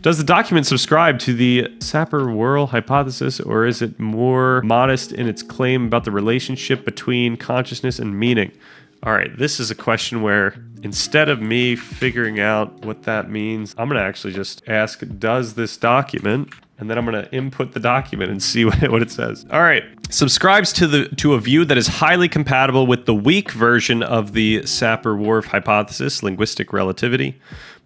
Does the document subscribe to the Sapir-Whorf hypothesis, or is it more modest in its claim about the relationship between consciousness and meaning? All right, this is a question where instead of me figuring out what that means, I'm going to actually just ask, does this document, and then I'm going to input the document and see what it says. All right, subscribes to a view that is highly compatible with the weak version of the Sapir-Whorf hypothesis, linguistic relativity,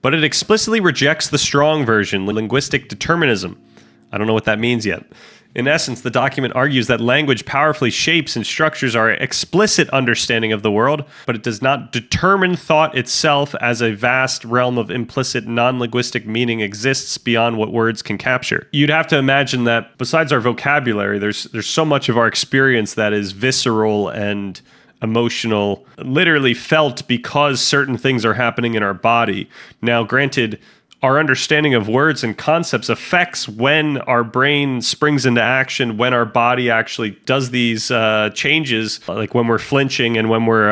but it explicitly rejects the strong version, linguistic determinism. I don't know what that means yet. In essence, the document argues that language powerfully shapes and structures our explicit understanding of the world, but it does not determine thought itself, as a vast realm of implicit non-linguistic meaning exists beyond what words can capture. You'd have to imagine that besides our vocabulary, there's so much of our experience that is visceral and emotional, literally felt because certain things are happening in our body. Now, granted, our understanding of words and concepts affects when our brain springs into action, when our body actually does these changes, like when we're flinching and when we're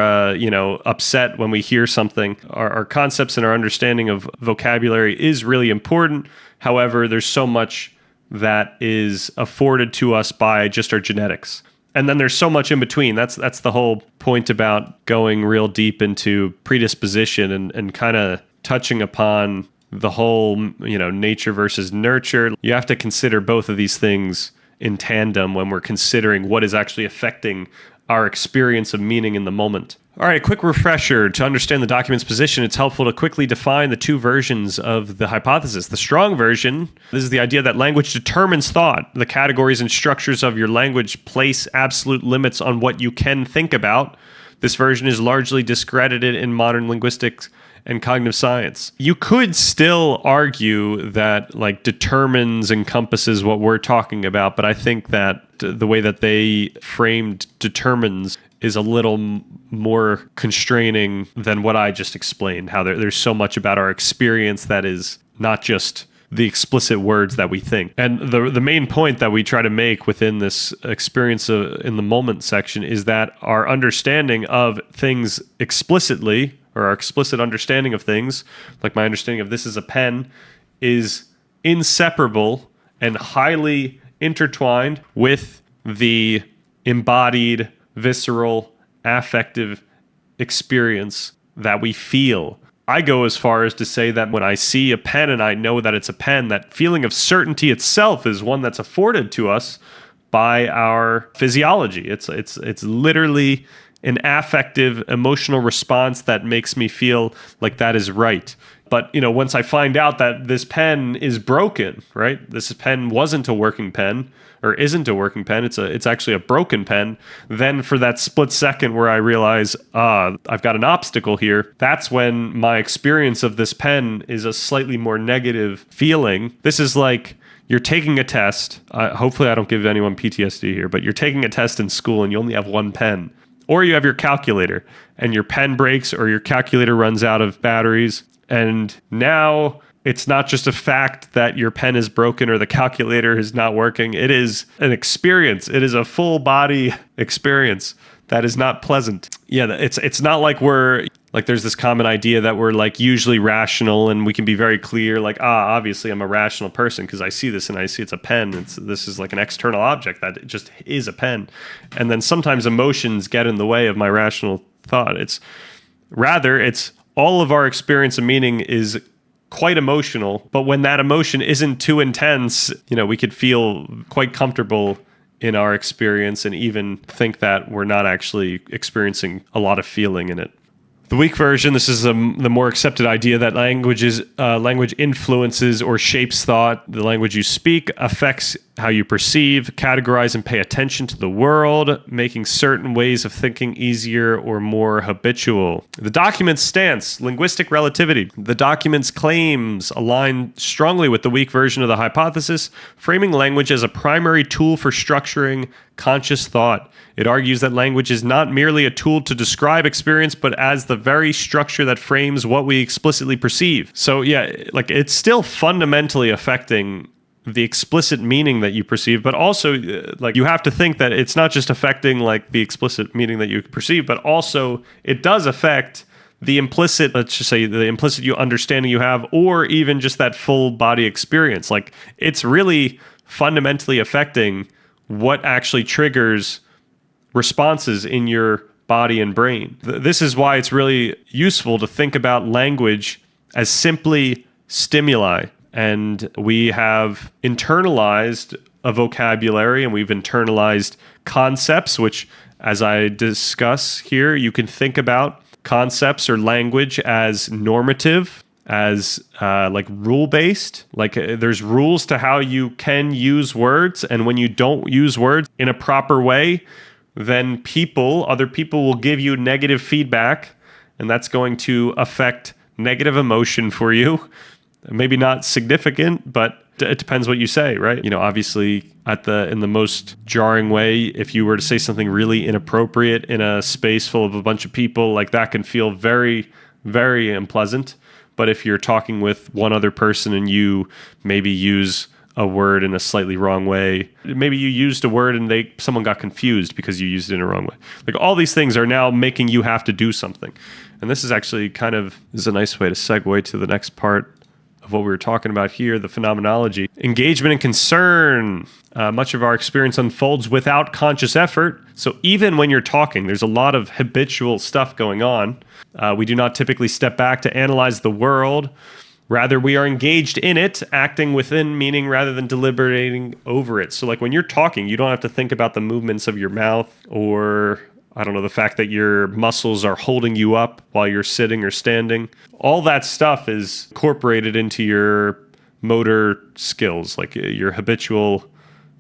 upset when we hear something. Our concepts and our understanding of vocabulary is really important. However, there's so much that is afforded to us by just our genetics. And then there's so much in between. That's the whole point about going real deep into predisposition and kind of touching upon the whole, nature versus nurture. You have to consider both of these things in tandem when we're considering what is actually affecting our experience of meaning in the moment. All right, a quick refresher. To understand the document's position, it's helpful to quickly define the two versions of the hypothesis. The strong version, this is the idea that language determines thought. The categories and structures of your language place absolute limits on what you can think about. This version is largely discredited in modern linguistics and cognitive science. You could still argue that determines encompasses what we're talking about, but I think that the way that they framed determines is a little more constraining than what I just explained, how there's so much about our experience that is not just the explicit words that we think. And the main point that we try to make within this experience in the moment section is that our understanding of things explicitly, or our explicit understanding of things, like my understanding of this is a pen, is inseparable and highly intertwined with the embodied, visceral, affective experience that we feel. I go as far as to say that when I see a pen and I know that it's a pen, that feeling of certainty itself is one that's afforded to us by our physiology. It's literally an affective, emotional response that makes me feel like that is right. But, once I find out that this pen is broken, right? This pen wasn't a working pen, or isn't a working pen, it's actually a broken pen, then for that split second where I realize, I've got an obstacle here, that's when my experience of this pen is a slightly more negative feeling. This is like you're taking a test. Hopefully I don't give anyone PTSD here, but you're taking a test in school and you only have one pen. Or you have your calculator and your pen breaks or your calculator runs out of batteries. And now it's not just a fact that your pen is broken or the calculator is not working. It is an experience. It is a full body experience that is not pleasant. Yeah, it's not like we're like there's this common idea that we're usually rational and we can be very clear obviously I'm a rational person because I see this and I see it's a pen. This is like an external object that just is a pen. And then sometimes emotions get in the way of my rational thought. It's all of our experience of meaning is quite emotional, but when that emotion isn't too intense, we could feel quite comfortable in our experience and even think that we're not actually experiencing a lot of feeling in it. The weak version, this is the more accepted idea that language influences or shapes thought. The language you speak affects how you perceive, categorize, and pay attention to the world, making certain ways of thinking easier or more habitual. The document's stance, linguistic relativity. The document's claims align strongly with the weak version of the hypothesis, framing language as a primary tool for structuring conscious thought. It argues that language is not merely a tool to describe experience, but as the very structure that frames what we explicitly perceive. So yeah, it's still fundamentally affecting the explicit meaning that you perceive, but also you have to think that it's not just affecting the explicit meaning that you perceive, but also it does affect the implicit, let's just say the implicit understanding you have, or even just that full body experience. Like, it's really fundamentally affecting what actually triggers responses in your body and brain. This is why it's really useful to think about language as simply stimuli. And we have internalized a vocabulary, and we've internalized concepts, which, as I discuss here, you can think about concepts or language as normative, as like rule-based. Like, there's rules to how you can use words, and when you don't use words in a proper way, then other people will give you negative feedback, and that's going to affect negative emotion for you. Maybe not significant, but it depends what you say, right? Obviously in the most jarring way, if you were to say something really inappropriate in a space full of a bunch of people, like, that can feel very, very unpleasant. But if you're talking with one other person and you maybe use a word in a slightly wrong way, maybe you used a word and someone got confused because you used it in a wrong way. Like, all these things are now making you have to do something. And this is actually is a nice way to segue to the next part of what we were talking about here, the phenomenology. Engagement and concern. Much of our experience unfolds without conscious effort. So even when you're talking, there's a lot of habitual stuff going on. We do not typically step back to analyze the world. Rather, we are engaged in it, acting within meaning rather than deliberating over it. So, like, when you're talking, you don't have to think about the movements of your mouth, or, I don't know, the fact that your muscles are holding you up while you're sitting or standing. All that stuff is incorporated into your motor skills, like your habitual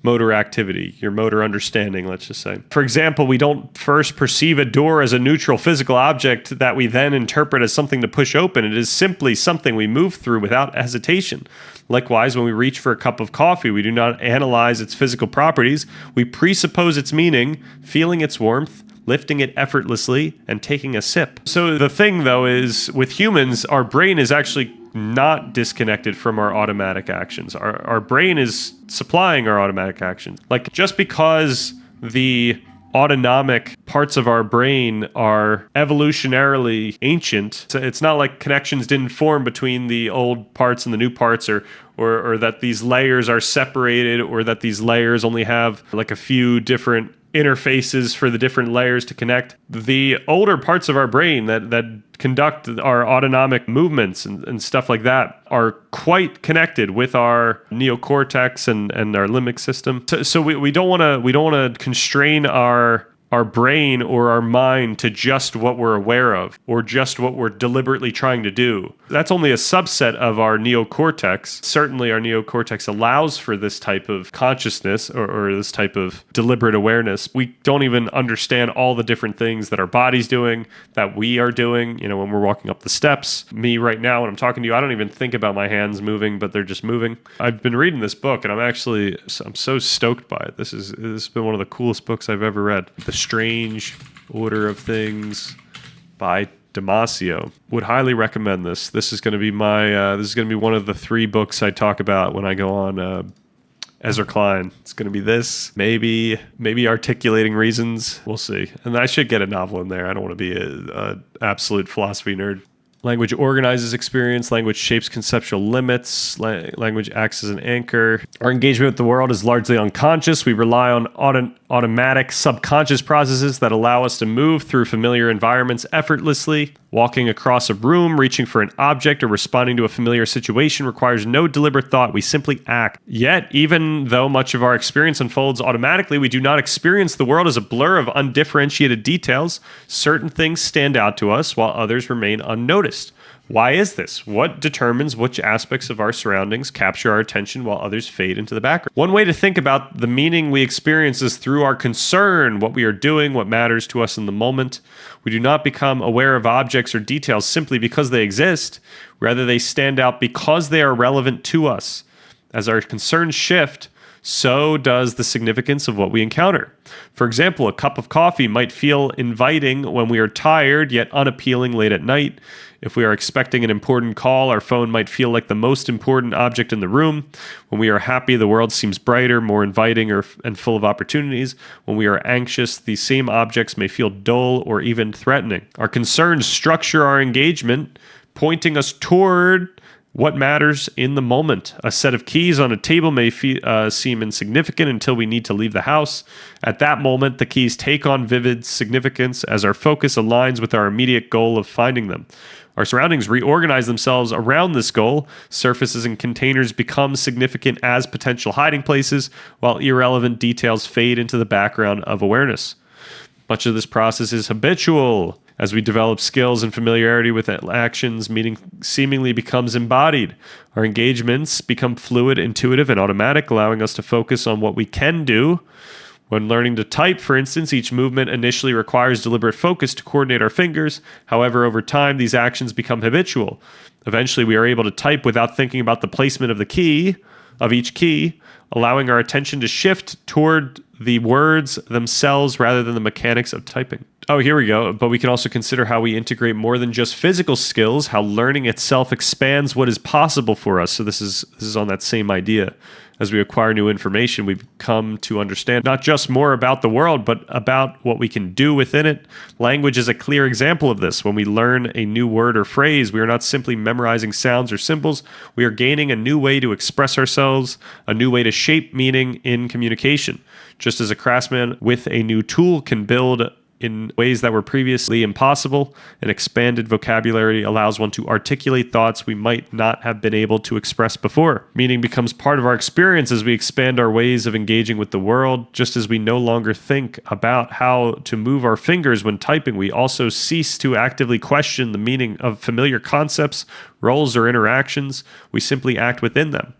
motor activity, your motor understanding, let's just say. For example, we don't first perceive a door as a neutral physical object that we then interpret as something to push open. It is simply something we move through without hesitation. Likewise, when we reach for a cup of coffee, we do not analyze its physical properties. We presuppose its meaning, feeling its warmth, lifting it effortlessly, and taking a sip. So the thing, though, is with humans, our brain is actually not disconnected from our automatic actions. Our brain is supplying our automatic actions. Like, just because the autonomic parts of our brain are evolutionarily ancient, it's not like connections didn't form between the old parts and the new parts, or that these layers are separated, or that these layers only have like a few different interfaces for the different layers to connect. The older parts of our brain that conduct our autonomic movements and stuff like that are quite connected with our neocortex and our limbic system. So we don't want to constrain our brain or our mind to just what we're aware of or just what we're deliberately trying to do. That's only a subset of our neocortex. Certainly our neocortex allows for this type of consciousness or this type of deliberate awareness. We don't even understand all the different things that our body's doing, that we are doing, when we're walking up the steps. Me right now, when I'm talking to you, I don't even think about my hands moving, but they're just moving. I've been reading this book and I'm so stoked by it. This has been one of the coolest books I've ever read. The Strange Order of Things by Damasio. Would highly recommend this. This is going to be one of the 3 books I talk about when I go on Ezra Klein. It's going to be this, maybe Articulating Reasons. We'll see. And I should get a novel in there. I don't want to be a absolute philosophy nerd. Language organizes experience. Language shapes conceptual limits. Language acts as an anchor. Our engagement with the world is largely unconscious. We rely on automatic subconscious processes that allow us to move through familiar environments effortlessly. Walking across a room, reaching for an object, or responding to a familiar situation requires no deliberate thought. We simply act. Yet, even though much of our experience unfolds automatically, we do not experience the world as a blur of undifferentiated details. Certain things stand out to us, while others remain unnoticed. Why is this? What determines which aspects of our surroundings capture our attention while others fade into the background? One way to think about the meaning we experience is through our concern, what we are doing, what matters to us in the moment. We do not become aware of objects or details simply because they exist. Rather, they stand out because they are relevant to us. As our concerns shift, so does the significance of what we encounter. For example, a cup of coffee might feel inviting when we are tired, yet unappealing late at night. If we are expecting an important call, our phone might feel like the most important object in the room. When we are happy, the world seems brighter, more inviting, and full of opportunities. When we are anxious, these same objects may feel dull or even threatening. Our concerns structure our engagement, pointing us toward what matters in the moment. A set of keys on a table may seem insignificant until we need to leave the house. At that moment, the keys take on vivid significance as our focus aligns with our immediate goal of finding them. Our surroundings reorganize themselves around this goal. Surfaces and containers become significant as potential hiding places, while irrelevant details fade into the background of awareness. Much of this process is habitual. As we develop skills and familiarity with actions, meaning seemingly becomes embodied. Our engagements become fluid, intuitive, and automatic, allowing us to focus on what we can do. When learning to type, for instance, each movement initially requires deliberate focus to coordinate our fingers. However, over time, these actions become habitual. Eventually, we are able to type without thinking about the placement of each key, allowing our attention to shift toward the words themselves rather than the mechanics of typing. Oh, here we go. But we can also consider how we integrate more than just physical skills, how learning itself expands what is possible for us. So this is on that same idea. As we acquire new information, we've come to understand not just more about the world, but about what we can do within it. Language is a clear example of this. When we learn a new word or phrase, we are not simply memorizing sounds or symbols. We are gaining a new way to express ourselves, a new way to shape meaning in communication. Just as a craftsman with a new tool can build in ways that were previously impossible, an expanded vocabulary allows one to articulate thoughts we might not have been able to express before. Meaning becomes part of our experience as we expand our ways of engaging with the world. Just as we no longer think about how to move our fingers when typing, we also cease to actively question the meaning of familiar concepts, roles, or interactions. We simply act within them.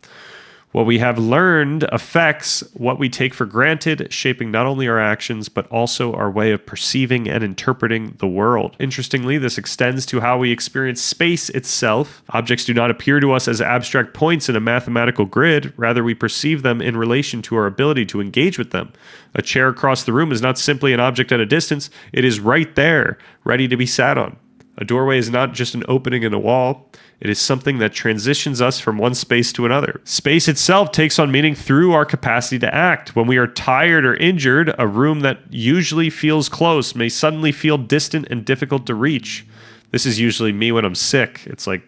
What we have learned affects what we take for granted, shaping not only our actions, but also our way of perceiving and interpreting the world. Interestingly, this extends to how we experience space itself. Objects do not appear to us as abstract points in a mathematical grid. Rather, we perceive them in relation to our ability to engage with them. A chair across the room is not simply an object at a distance. It is right there, ready to be sat on. A doorway is not just an opening in a wall. It is something that transitions us from one space to another. Space itself takes on meaning through our capacity to act. When we are tired or injured, a room that usually feels close may suddenly feel distant and difficult to reach. This is usually me when I'm sick. It's like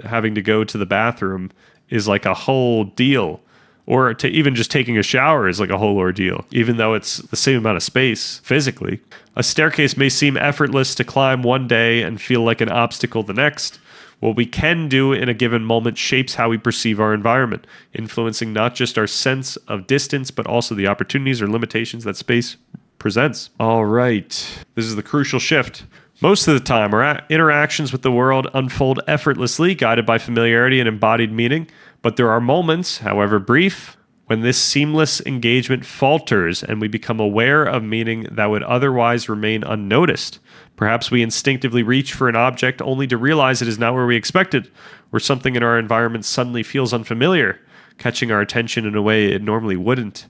having to go to the bathroom is like a whole deal. Or to even just taking a shower is like a whole ordeal, even though it's the same amount of space physically. A staircase may seem effortless to climb one day and feel like an obstacle the next. What we can do in a given moment shapes how we perceive our environment, influencing not just our sense of distance, but also the opportunities or limitations that space presents. All right, this is the crucial shift. Most of the time, our interactions with the world unfold effortlessly, guided by familiarity and embodied meaning. But there are moments, however brief, when this seamless engagement falters and we become aware of meaning that would otherwise remain unnoticed. Perhaps we instinctively reach for an object only to realize it is not where we expected, or something in our environment suddenly feels unfamiliar, catching our attention in a way it normally wouldn't.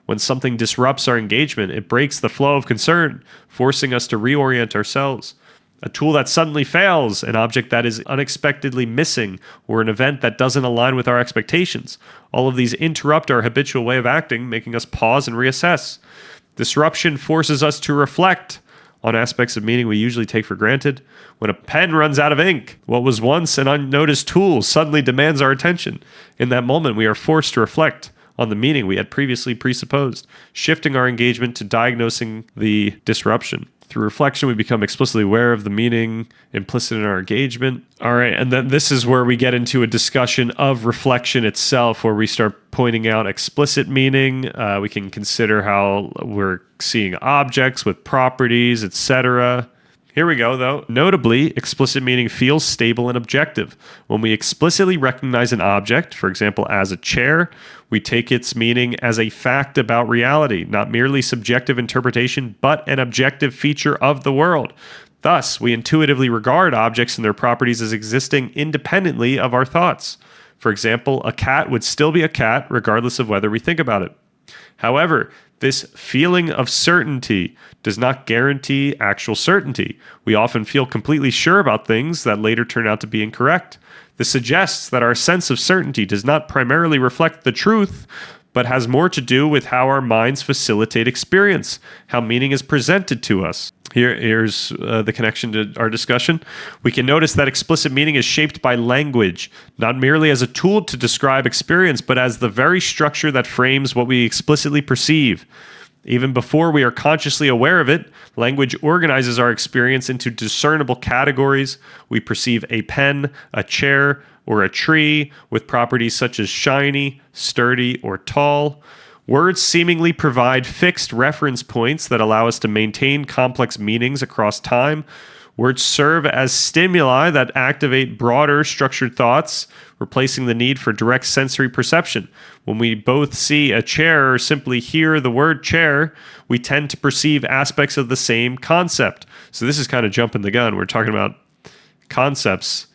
When something disrupts our engagement, it breaks the flow of concern, forcing us to reorient ourselves. A tool that suddenly fails, an object that is unexpectedly missing, or an event that doesn't align with our expectations. All of these interrupt our habitual way of acting, making us pause and reassess. Disruption forces us to reflect on aspects of meaning we usually take for granted. When a pen runs out of ink, what was once an unnoticed tool suddenly demands our attention. In that moment, we are forced to reflect on the meaning we had previously presupposed, shifting our engagement to diagnosing the disruption. Through reflection, we become explicitly aware of the meaning implicit in our engagement. All right, and then this is where we get into a discussion of reflection itself, where we start pointing out explicit meaning. We can consider how we're seeing objects with properties, etc. Here we go, though. Notably, explicit meaning feels stable and objective. When we explicitly recognize an object, for example, as a chair, we take its meaning as a fact about reality, not merely subjective interpretation, but an objective feature of the world. Thus, we intuitively regard objects and their properties as existing independently of our thoughts. For example, a cat would still be a cat regardless of whether we think about it. However, This feeling of certainty does not guarantee actual certainty. We often feel completely sure about things that later turn out to be incorrect. This suggests that our sense of certainty does not primarily reflect the truth, but has more to do with how our minds facilitate experience, how meaning is presented to us. Here's the connection to our discussion. We can notice that explicit meaning is shaped by language, not merely as a tool to describe experience, but as the very structure that frames what we explicitly perceive. Even before we are consciously aware of it, language organizes our experience into discernible categories. We perceive a pen, a chair, or a tree with properties such as shiny, sturdy, or tall. Words seemingly provide fixed reference points that allow us to maintain complex meanings across time. Words serve as stimuli that activate broader, structured thoughts, replacing the need for direct sensory perception. When we both see a chair or simply hear the word chair, we tend to perceive aspects of the same concept. So this is kind of jumping the gun. We're talking about concepts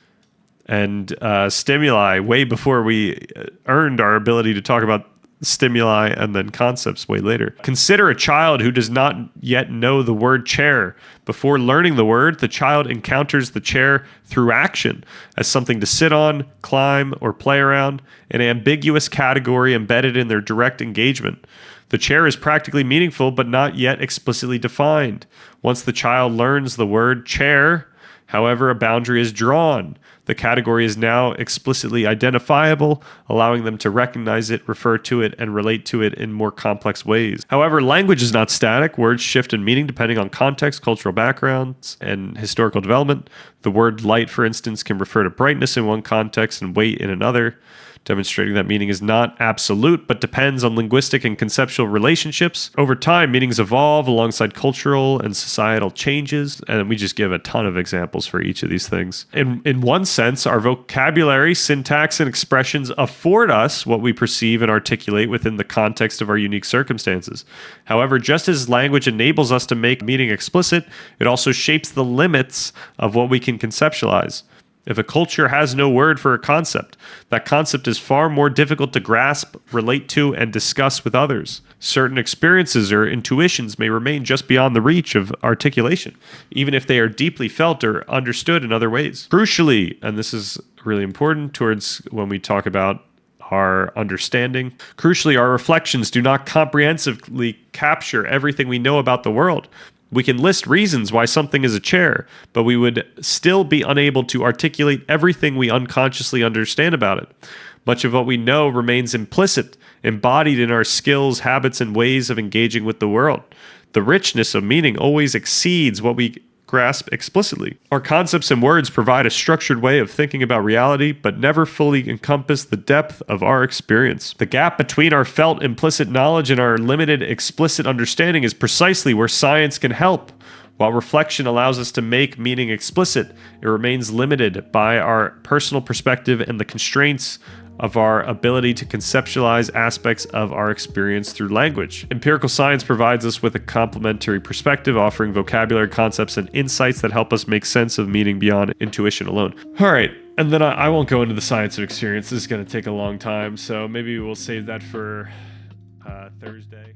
and stimuli way before we earned our ability to talk about stimuli and then concepts way later. Consider a child who does not yet know the word chair. Before learning the word, the child encounters the chair through action as something to sit on, climb, or play around, an ambiguous category embedded in their direct engagement. The chair is practically meaningful but not yet explicitly defined. Once the child learns the word chair, however, a boundary is drawn. The category is now explicitly identifiable, allowing them to recognize it, refer to it, and relate to it in more complex ways. However, language is not static. Words shift in meaning depending on context, cultural backgrounds, and historical development. The word light, for instance, can refer to brightness in one context and weight in another, demonstrating that meaning is not absolute, but depends on linguistic and conceptual relationships. Over time, meanings evolve alongside cultural and societal changes, and we just give a ton of examples for each of these things. In one sense, our vocabulary, syntax, and expressions afford us what we perceive and articulate within the context of our unique circumstances. However, just as language enables us to make meaning explicit, it also shapes the limits of what we can conceptualize. If a culture has no word for a concept, that concept is far more difficult to grasp, relate to, and discuss with others. Certain experiences or intuitions may remain just beyond the reach of articulation, even if they are deeply felt or understood in other ways. Crucially, and this is really important towards when we talk about our understanding, crucially, our reflections do not comprehensively capture everything we know about the world. We can list reasons why something is a chair, but we would still be unable to articulate everything we unconsciously understand about it. Much of what we know remains implicit, embodied in our skills, habits, and ways of engaging with the world. The richness of meaning always exceeds what we grasp explicitly. Our concepts and words provide a structured way of thinking about reality, but never fully encompass the depth of our experience. The gap between our felt implicit knowledge and our limited explicit understanding is precisely where science can help. While reflection allows us to make meaning explicit, it remains limited by our personal perspective and the constraints of our ability to conceptualize aspects of our experience through language. Empirical science provides us with a complementary perspective, offering vocabulary, concepts, and insights that help us make sense of meaning beyond intuition alone. All right, and then I won't go into the science of experience. This is going to take a long time, so maybe we'll save that for Thursday.